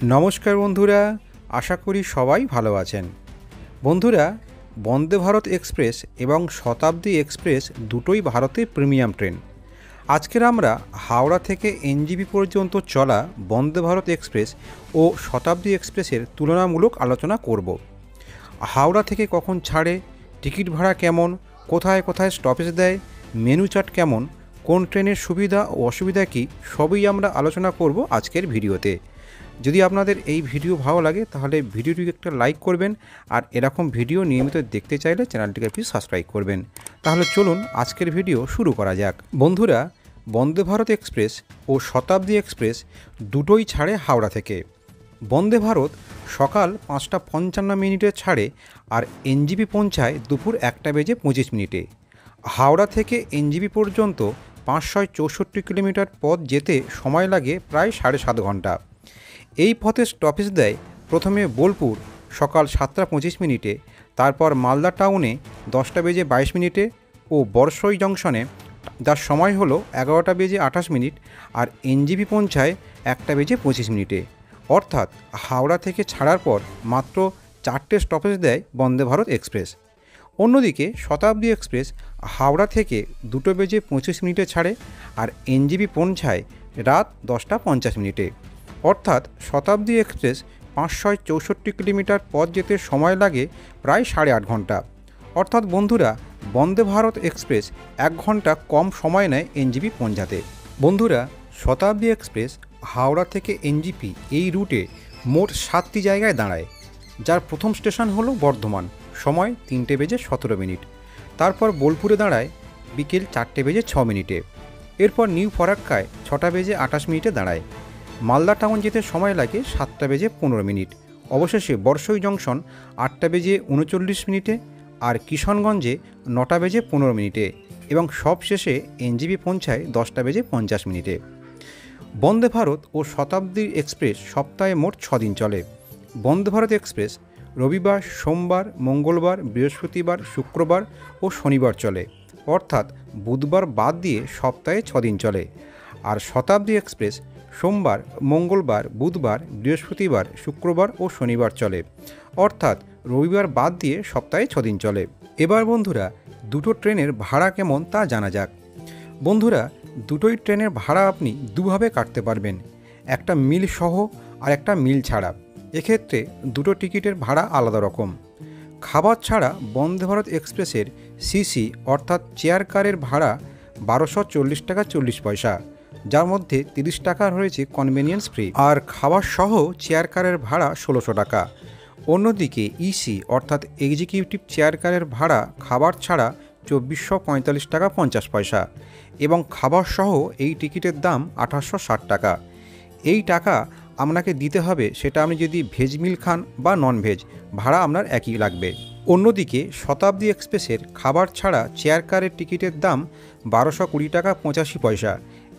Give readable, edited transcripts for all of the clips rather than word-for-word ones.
নমস্কার বন্ধুরা, আশা করি সবাই ভালো আছেন। বন্ধুরা, বন্দে ভারত এক্সপ্রেস এবং শতাব্দী এক্সপ্রেস দুটোই ভারতের প্রিমিয়াম ট্রেন। আজকের আমরা হাওড়া থেকে এনজেপি পর্যন্ত চলা বন্দে ভারত এক্সপ্রেস ও শতাব্দী এক্সপ্রেসের তুলনামূলক আলোচনা করব। হাওড়া থেকে কখন ছাড়ে, টিকিট ভাড়া কেমন, কোথায় কোথায় স্টপেজ দেয়, মেনু চার্ট কেমন, কোন ট্রেনের সুবিধা ও অসুবিধা কী, সবই আমরা আলোচনা করব আজকের ভিডিওতে। যদি আপনাদের এই ভিডিও ভালো লাগে তাহলে ভিডিওটিকে একটা লাইক করবেন, আর এরকম ভিডিও নিয়মিত দেখতে চাইলে চ্যানেলটিকে প্লিজ সাবস্ক্রাইব করবেন। তাহলে চলুন আজকের ভিডিও শুরু করা যাক। বন্ধুরা, বন্দে ভারত এক্সপ্রেস ও শতাব্দী এক্সপ্রেস দুটোই ছাড়ে হাওড়া থেকে। বন্দে ভারত সকাল 5:55 ছাড়ে আর এনজেপি পৌঁছায় দুপুর 1:25। হাওড়া থেকে এনজেপি পর্যন্ত 564 কিলোমিটার পথ যেতে সময় লাগে প্রায় 7.5 ঘন্টা। এই পথে স্টপেজ দেয় প্রথমে বোলপুর সকাল 7:25, তারপর মালদা টাউনে 10:22 ও বরসই জংশনে, যার সময় হলো 11:28, আর এনজেপি পৌঁছায় 1:25। অর্থাৎ হাওড়া থেকে ছাড়ার পর মাত্র 4টে স্টপেজ দেয় বন্দে ভারত এক্সপ্রেস। অন্যদিকে শতাব্দী এক্সপ্রেস হাওড়া থেকে 2:25 ছাড়ে আর এনজেপি পৌঁছায় রাত 10:50। অর্থাৎ শতাব্দী এক্সপ্রেস 564 কিলোমিটার পথ যেতে সময় লাগে প্রায় 8.5 ঘন্টা। অর্থাৎ বন্ধুরা, বন্দে ভারত এক্সপ্রেস 1 ঘন্টা কম সময় নেয় এনজেপি পৌঁছাতে। বন্ধুরা, শতাব্দী এক্সপ্রেস হাওড়া থেকে এনজেপি এই রুটে মোট 7টি জায়গায় দাঁড়ায়, যার প্রথম স্টেশন হলো বর্ধমান, সময় 3:17। তারপর বোলপুরে দাঁড়ায় বিকেল 4:06। এরপর নিউ ফরাক্কায় 6:28 দাঁড়ায়। মালদা টাউন যেতে সময় লাগে 7:15। অবশেষে বরসই জংশন 8:39, আর কিশনগঞ্জে 9:15, এবং সবশেষে এনজেপি পৌঁছায় 10:50। বন্দে ভারত ও শতাব্দী এক্সপ্রেস সপ্তাহে মোট 6 দিন চলে। বন্দে ভারত এক্সপ্রেস রবিবার, সোমবার, মঙ্গলবার, বৃহস্পতিবার, শুক্রবার ও শনিবার চলে, অর্থাৎ বুধবার বাদ দিয়ে সপ্তাহে 6 দিন চলে। আর শতাব্দী এক্সপ্রেস সোমবার, মঙ্গলবার, বুধবার, বৃহস্পতিবার, শুক্রবার ও শনিবার চলে, অর্থাৎ রবিবার বাদ দিয়ে সপ্তাহে 6 দিন চলে। এবার বন্ধুরা, দুটো ট্রেনের ভাড়া কেমন তা জানা যাক। বন্ধুরা, দুটোই ট্রেনের ভাড়া আপনি দুভাবে কাটতে পারবেন, একটা মিল সহ আর একটা মিল ছাড়া। এক্ষেত্রে দুটো টিকিটের ভাড়া আলাদা রকম। খাবার ছাড়া বন্দে ভারত এক্সপ্রেসের সিসি অর্থাৎ চেয়ার কারের ভাড়া 1240 টাকা 40 পয়সা, যার মধ্যে 30 টাকা রয়েছে কনভেনিয়েন্স ফ্রি, আর খাবার সহ চেয়ার কারের ভাড়া 1600 টাকা। অন্যদিকে ইসি অর্থাৎ এক্সিকিউটিভ চেয়ার কারের ভাড়া খাবার ছাড়া 2445 টাকা 50 পয়সা, এবং খাবার সহ এই টিকিটের দাম 2860 টাকা। এই টাকা আপনাকে দিতে হবে, সেটা আপনি যদি ভেজ মিল খান বা নন ভেজ, ভাড়া আপনার একই লাগবে। অন্যদিকে শতাব্দী এক্সপ্রেসের খাবার ছাড়া চেয়ার কারের টিকিটের দাম 1220 টাকা 85 পয়সা,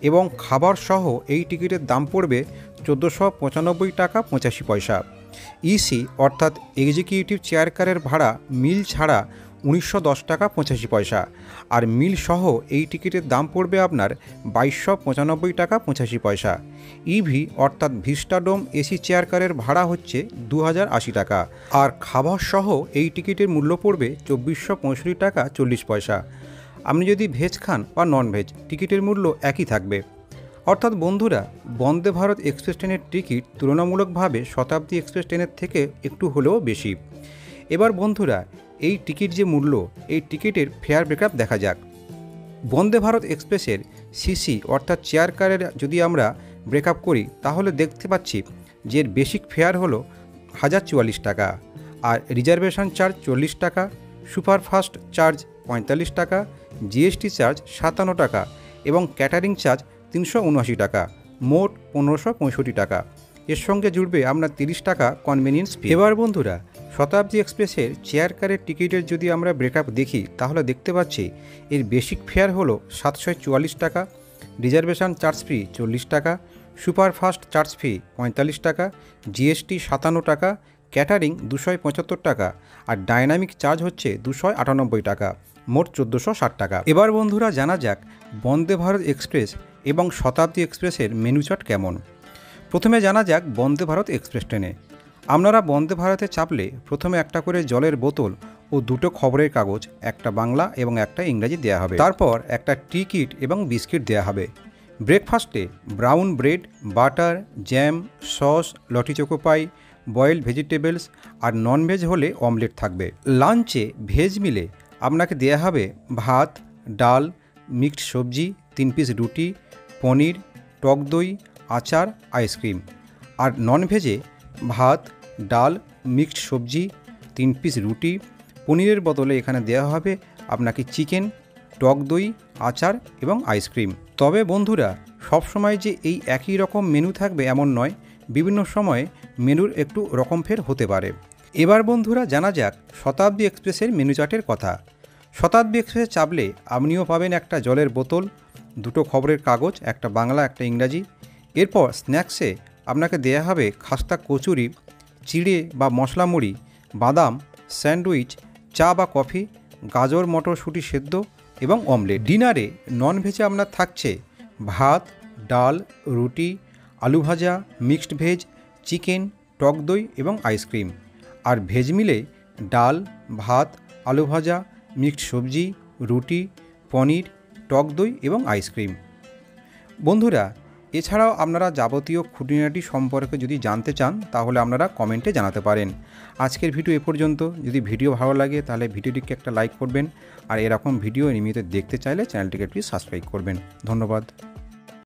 এবং খাবার সহ এই টিকিটের দাম পড়বে 1495 টাকা 85 পয়সা। ইসি অর্থাৎ এক্সিকিউটিভ চেয়ার কারের ভাড়া মিল ছাড়া 1910 টাকা 85 পয়সা, আর মিল সহ এই টিকিটের দাম পড়বে আপনার 2295 টাকা 85 পয়সা। ইভি অর্থাৎ ভিস্টাডোম এসি চেয়ার কারের ভাড়া হচ্ছে 2080 টাকা, আর খাবার সহ এই টিকিটের মূল্য পড়বে 2465 টাকা 40 পয়সা। আপনি যদি ভেজ খান বা নন ভেজ, টিকিটের মূল্য একই থাকবে। অর্থাৎ বন্ধুরা, বন্দে ভারত এক্সপ্রেস ট্রেনের টিকিট তুলনামূলকভাবে শতাব্দী এক্সপ্রেস ট্রেনের থেকে একটু হলেও বেশি। এবার বন্ধুরা, এই টিকিট যে মূল্য, এই টিকিটের ফেয়ার ব্রেকআপ দেখা যাক। বন্দে ভারত এক্সপ্রেসের সিসি অর্থাৎ চেয়ার কারের যদি আমরা ব্রেকআপ করি, তাহলে দেখতে পাচ্ছি যে এর বেসিক ফেয়ার হলো 1044 টাকা, আর রিজার্ভেশন চার্জ 40 টাকা, সুপারফাস্ট চার্জ 45 টাকা, জিএসটি চার্জ 57 টাকা, এবং ক্যাটারিং চার্জ 379 টাকা, মোট 1565 টাকা। এর সঙ্গে জুড়বে আপনার 30 টাকা কনভেনিয়েন্স ফি। এবার বন্ধুরা, শতাব্দী এক্সপ্রেসের চেয়ার কারের টিকিটের যদি আমরা ব্রেকআপ দেখি, তাহলে দেখতে পাচ্ছি এর বেসিক ফেয়ার হলো 744 টাকা, রিজার্ভেশন চার্জ ফি 40 টাকা, সুপারফাস্ট চার্জ ফি 45 টাকা, জিএসটি 57 টাকা, ক্যাটারিং 275 টাকা, আর ডাইনামিক চার্জ হচ্ছে 298 টাকা, মোট 1460 টাকা। এবার বন্ধুরা জানা যাক বন্দে ভারত এক্সপ্রেস এবং শতাব্দী এক্সপ্রেসের মেনু চার্ট কেমন। প্রথমে জানা যাক বন্দে ভারত এক্সপ্রেস ট্রেনে। আপনারা বন্দে ভারতে চাপলে প্রথমে একটা করে জলের বোতল ও দুটো খবরের কাগজ, একটা বাংলা এবং একটা ইংরাজি দেওয়া হবে। তারপর একটা টিকিট এবং বিস্কিট দেওয়া হবে। ব্রেকফাস্টে brown bread, butter, jam, sauce, Lotte Choco Pie, boiled vegetables আর ননভেজ হলে অমলেট থাকবে। লাঞ্চে ভেজ মিলে আপনাকে দেওয়া হবে ভাত, ডাল, মিক্সড সবজি, 3 পিস রুটি, পনির, টক দই, আচার, আইসক্রিম। আর ননভেজে ভাত, ডাল, মিক্সড সবজি, 3 পিস রুটি, পনিরের বদলে এখানে দেওয়া হবে আপনাকে চিকেন, টক দই, আচার এবং আইসক্রিম। তবে বন্ধুরা, সবসময় যে এই একই রকম মেনু থাকবে এমন নয়, বিভিন্ন সময়ে মেনুর একটু রকমফের হতে পারে। এবার বন্ধুরা জানা যাক শতাব্দী এক্সপ্রেসের মেনু চার্টের কথা। শতাব্দী এক্সপ্রেসে চাপলে আপনিও পাবেন একটা জলের বোতল, দুটো খবরের কাগজ, একটা বাংলা একটা ইংরাজি। এরপর স্ন্যাক্সে আপনাকে দেয়া হবে খাস্তা কচুরি, চিড়ে বা মশলা মুড়ি, বাদাম, স্যান্ডউইচ, চা বা কফি, গাজর মটরশুঁটি সেদ্ধ এবং অমলেট। ডিনারে ননভেজে আপনার থাকছে ভাত, ডাল, রুটি, আলু ভাজা, মিক্সড ভেজ, চিকেন, টক দই এবং আইসক্রিম। আর ভেজ মিলে ডাল, ভাত, আলু ভাজা, মিক্সড সবজি, রুটি, পনির, টক দই এবং আইসক্রিম। বন্ধুরা, এছাড়াও আপনারা যাবতীয় খুঁটিনাটি সম্পর্কে যদি জানতে চান তাহলে আপনারা কমেন্টে জানাতে পারেন। আজকের ভিডিও এ পর্যন্ত। যদি ভিডিও ভালো লাগে তাহলে ভিডিওটিকে একটা লাইক করবেন, আর এরকম ভিডিও নিয়মিত দেখতে চাইলে চ্যানেলটিকে প্লিজ সাবস্ক্রাইব করবেন। ধন্যবাদ।